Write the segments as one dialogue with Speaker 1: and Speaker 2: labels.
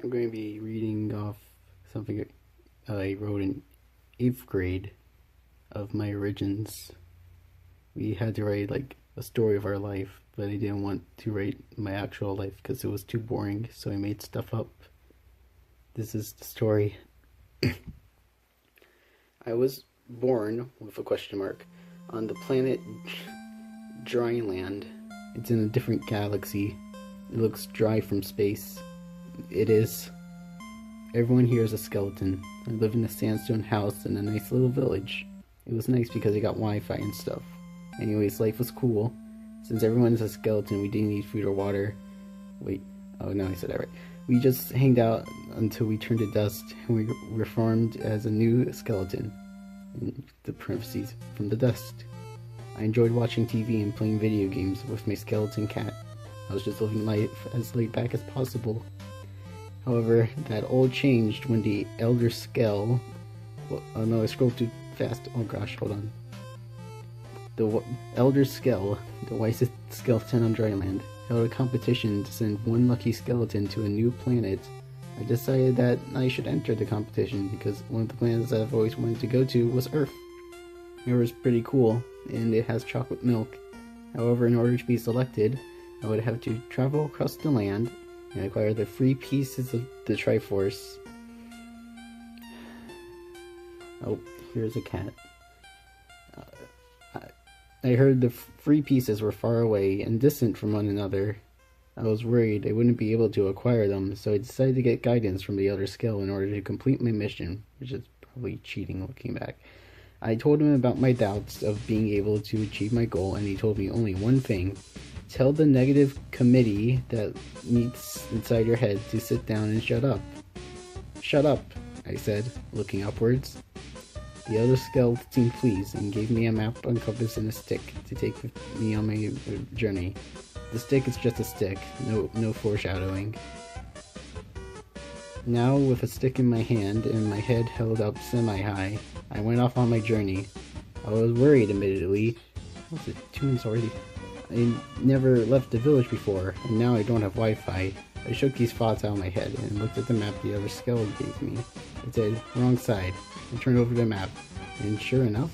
Speaker 1: I'm going to be reading off something I wrote in 8th grade of my origins. We had to write like a story of our life, but I didn't want to write my actual life because it was too boring, so I made stuff up. This is the story. I was born, with a question mark, on the planet Dryland. It's in a different galaxy. It looks dry from space. It is. Everyone here is a skeleton. I live in a sandstone house in a nice little village. It was nice because I got Wi-Fi and stuff. Anyways, life was cool. Since everyone is a skeleton, we didn't need food or water. Wait, oh no, I said that right. We just hanged out until we turned to dust, and we reformed as a new skeleton. In the parentheses, from the dust. I enjoyed watching TV and playing video games with my skeleton cat. I was just living life as laid back as possible. However, that all changed when the elder Skel... Well, oh no, I scrolled too fast. Oh gosh, hold on. The elder Skel, the wisest skeleton on Dryland, held a competition to send one lucky skeleton to a new planet. I decided that I should enter the competition because one of the planets I've always wanted to go to was Earth. It was pretty cool, and it has chocolate milk. However, in order to be selected, I would have to travel across the land and acquire the 3 pieces of the Triforce. Oh, here's a cat. I heard the 3 pieces were far away and distant from one another. I was worried I wouldn't be able to acquire them, so I decided to get guidance from the elder Skel in order to complete my mission, which is probably cheating looking back. I told him about my doubts of being able to achieve my goal, and he told me only one thing. Tell the negative committee that meets inside your head to sit down and shut up. Shut up, I said, looking upwards. The elder Skel seemed pleased and gave me a map, a compass, and a stick to take with me on my journey. The stick is just a stick, no foreshadowing. Now, with a stick in my hand and my head held up semi-high, I went off on my journey. I was worried, admittedly. What's it, 2 minutes already? I never left the village before, and now I don't have Wi-Fi. I shook these thoughts out of my head and looked at the map the other Skel gave me. It said, wrong side. I turned over the map, and sure enough,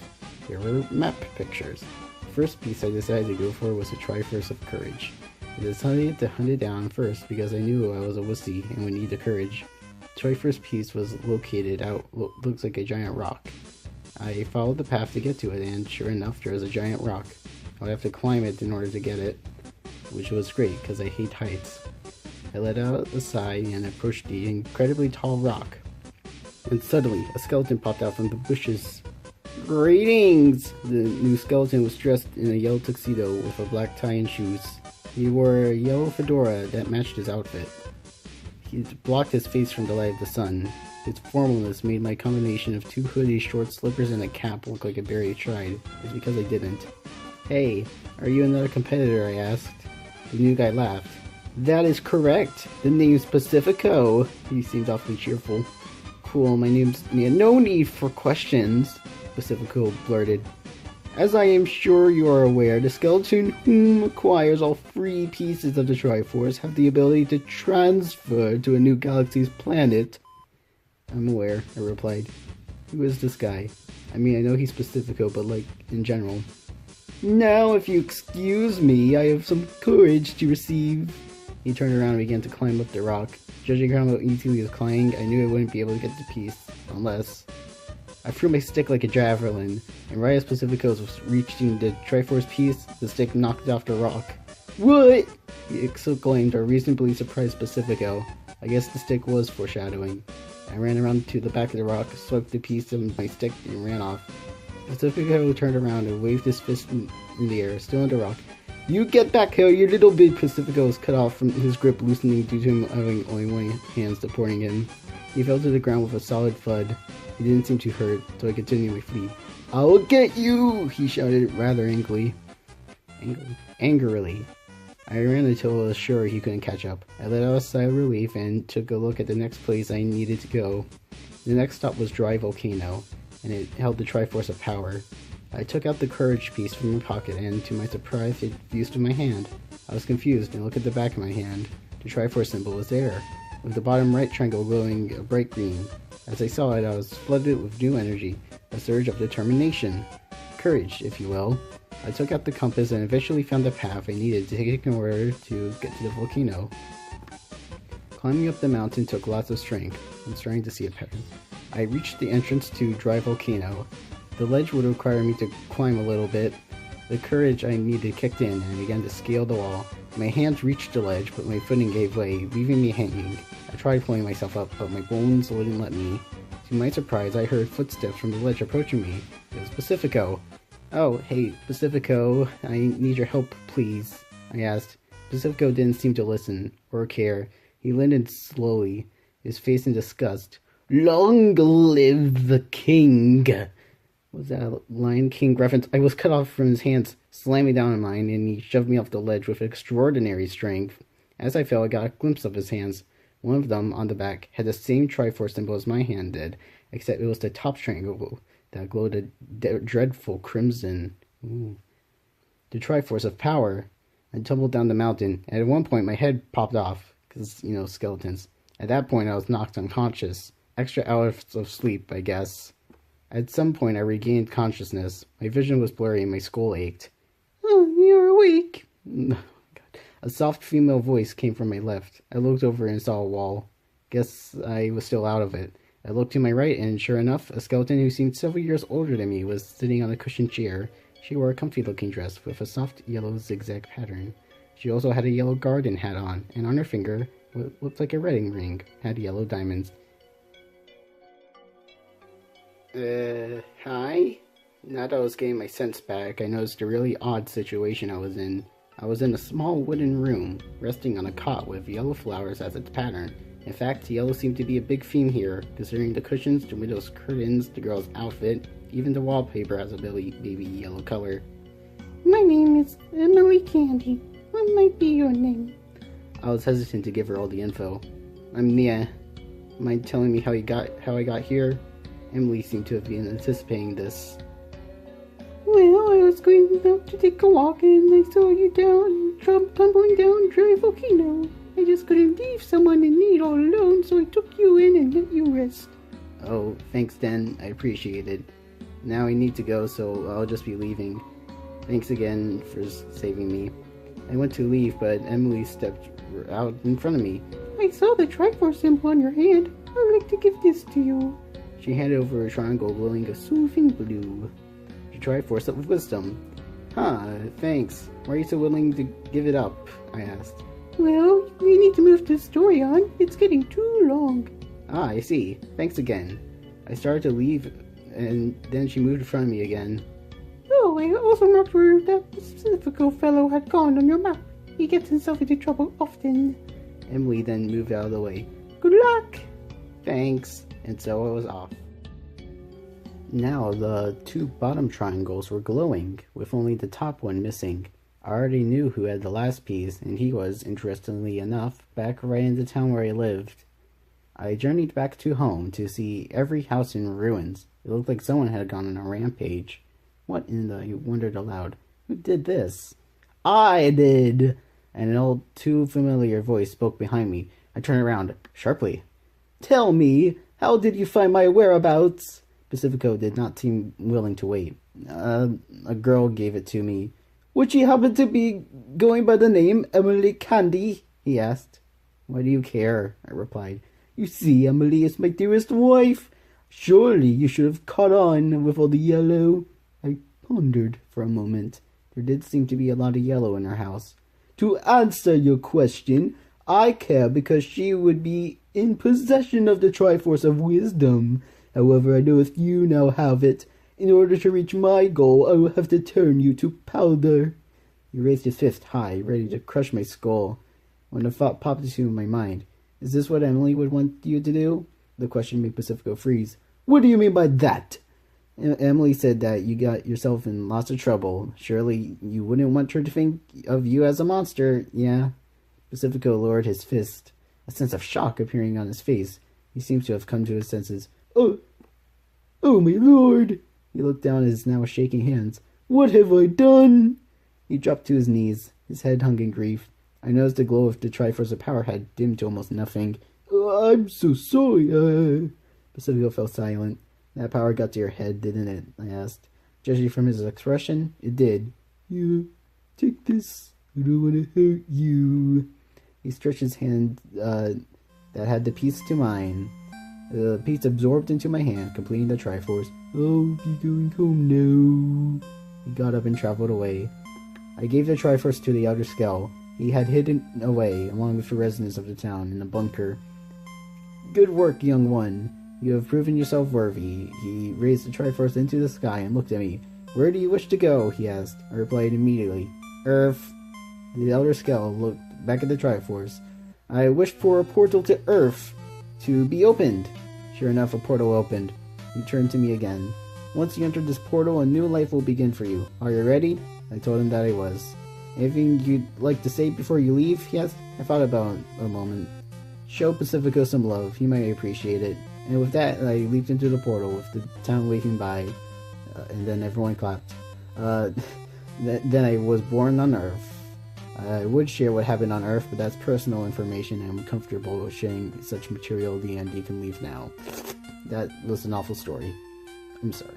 Speaker 1: there were map pictures. The first piece I decided to go for was the Triforce of Courage. I decided to hunt it down first because I knew I was a wussy and would need the courage. The Triforce piece was located out, looks like a giant rock. I followed the path to get to it, and sure enough, there was a giant rock. I would have to climb it in order to get it, which was great because I hate heights. I let out a sigh and approached the incredibly tall rock. And suddenly, a skeleton popped out from the bushes. Greetings! The new skeleton was dressed in a yellow tuxedo with a black tie and shoes. He wore a yellow fedora that matched his outfit. He blocked his face from the light of the sun. Its formalness made my combination of 2 hoodies, short slippers, and a cap look like I barely tried. It's because I didn't. Hey, are you another competitor? I asked. The new guy laughed. That is correct. The name's Pacifico. He seemed awfully cheerful. Cool, my name's Nyeh. No need for questions, Pacifico blurted. As I am sure you are aware, the skeleton whom acquires all 3 pieces of the Triforce have the ability to transfer to a new galaxy's planet. I'm aware, I replied. Who is this guy? I mean, I know he's Pacifico, but like, in general. Now, if you excuse me, I have some courage to receive. He turned around and began to climb up the rock. Judging how easily he was climbing, I knew I wouldn't be able to get the piece, unless... I threw my stick like a javelin, and right as Pacifico was reaching the Triforce piece, the stick knocked off the rock. What? He exclaimed, or reasonably surprised Pacifico. I guess the stick was foreshadowing. I ran around to the back of the rock, swept the piece of my stick, and ran off. Pacifico turned around and waved his fist in the air, still on the rock. You get back here, you little bit! Pacifico was cut off from his grip, loosening due to him having only one hand supporting him. He fell to the ground with a solid thud. He didn't seem too hurt, so I continued my flee. I'll get you! He shouted rather angrily. Angrily. I ran until I was sure he couldn't catch up. I let out a sigh of relief and took a look at the next place I needed to go. The next stop was Dry Volcano, and it held the Triforce of Power. I took out the courage piece from my pocket, and to my surprise, it fused to my hand. I was confused and looked at the back of my hand. The Triforce symbol was there. with the bottom right triangle glowing a bright green. As I saw it, I was flooded with new energy, a surge of determination. Courage, if you will. I took out the compass and eventually found the path I needed to take in order to get to the volcano. Climbing up the mountain took lots of strength. I'm starting to see a pattern. I reached the entrance to Dry Volcano. The ledge would require me to climb a little bit. The courage I needed kicked in and I began to scale the wall. My hands reached the ledge, but my footing gave way, leaving me hanging. I tried pulling myself up, but my bones wouldn't let me. To my surprise, I heard footsteps from the ledge approaching me. It was Pacifico. "Oh, hey, Pacifico, I need your help, please," I asked. Pacifico didn't seem to listen, or care. He leaned in slowly, his face in disgust. "Long live the king!" Was that a Lion King reference? I was cut off from his hands, slamming down on mine, and he shoved me off the ledge with extraordinary strength. As I fell, I got a glimpse of his hands. One of them, on the back, had the same Triforce symbol as my hand did, except it was the top triangle that glowed a dreadful crimson. Ooh. The Triforce of Power. I tumbled down the mountain, and at one point my head popped off, because, skeletons. At that point I was knocked unconscious. Extra hours of sleep, I guess. At some point I regained consciousness. My vision was blurry and my skull ached. "Oh, you're awake." A soft female voice came from my left. I looked over and saw a wall. Guess I was still out of it. I looked to my right, and sure enough, a skeleton who seemed several years older than me was sitting on a cushioned chair. She wore a comfy-looking dress with a soft yellow zigzag pattern. She also had a yellow garden hat on, and on her finger, what looked like a wedding ring, had yellow diamonds. Hi? Now that I was getting my sense back, I noticed a really odd situation I was in. I was in a small wooden room, resting on a cot with yellow flowers as its pattern. In fact, yellow seemed to be a big theme here, considering the cushions, the window's curtains, the girl's outfit, even the wallpaper has a baby yellow color. "My name is Emily Candy. What might be your name?" I was hesitant to give her all the info. "I'm Nyeh. Mind telling me how I got here?" Emily seemed to have been anticipating this. "Well, I was going out to take a walk and I saw you tumbling down Dry Volcano. I just couldn't leave someone in need all alone, so I took you in and let you rest." "Oh, thanks, Den. I appreciate it. Now I need to go, so I'll just be leaving. Thanks again for saving me." I went to leave, but Emily stepped out in front of me. "I saw the Triforce symbol on your hand. I'd like to give this to you." She handed over a triangle glowing a soothing blue. The Triforce of Wisdom. "Huh, thanks. Why are you so willing to give it up?" I asked. "Well, we need to move the story on. It's getting too long." "Ah, I see. Thanks again." I started to leave, and then she moved in front of me again. "Oh, I also marked where that Pacifico fellow had gone on your map. He gets himself into trouble often." Emily then moved out of the way. "Good luck!" "Thanks." And so I was off. Now the two bottom triangles were glowing, with only the top one missing. I already knew who had the last piece, and he was, interestingly enough, back right in the town where I lived. I journeyed back to home to see every house in ruins. It looked like someone had gone on a rampage. What in the... I wondered aloud. Who did this? "I did!" And an old, too familiar voice spoke behind me. I turned around, sharply. "Tell me, how did you find my whereabouts?" Pacifico did not seem willing to wait. A girl gave it to me." "Would she happen to be going by the name Emily Candy?" he asked. "Why do you care?" I replied. "You see, Emily is my dearest wife. Surely you should have caught on with all the yellow." I pondered for a moment. There did seem to be a lot of yellow in her house. "To answer your question, I care because she would be in possession of the Triforce of Wisdom. However, I know if you now have it, in order to reach my goal, I will have to turn you to powder." He raised his fist high, ready to crush my skull, when a thought popped into my mind. Is this what Emily would want you to do? The question made Pacifico freeze. "What do you mean by that?" Emily said that you got yourself in lots of trouble. Surely you wouldn't want her to think of you as a monster, yeah? Pacifico lowered his fist, a sense of shock appearing on his face. He seems to have come to his senses. Oh my lord!" He looked down at his now shaking hands. "What have I done?" He dropped to his knees, his head hung in grief. I noticed the glow of the Triforce of Power had dimmed to almost nothing. I'm so sorry. Pacifico fell silent. That power got to your head, didn't it? I asked. Judging from his expression, it did. You take this. I don't want to hurt you. He stretched his hand that had the piece to mine. The piece absorbed into my hand, completing the Triforce. I'll be going home now. He got up and traveled away. I gave the Triforce to the elder Skel. He had hidden away, along with the residents of the town, in a bunker. Good work, young one. You have proven yourself worthy. He raised the Triforce into the sky and looked at me. Where do you wish to go? He asked. I replied immediately. Earth. The elder Skel looked back at the Triforce. I wish for a portal to Earth to be opened. Sure enough, a portal opened. He turned to me again. Once you enter this portal, a new life will begin for you. Are you ready? I told him that I was. Anything you'd like to say before you leave? He asked. I thought about it a moment. Show Pacifico some love. He might appreciate it. And with that, I leaped into the portal with the town waving by, and then everyone clapped. Then I was born on Earth. I would share what happened on Earth, but that's personal information, and I'm comfortable sharing such material. The end. You can leave now. That was an awful story. I'm sorry.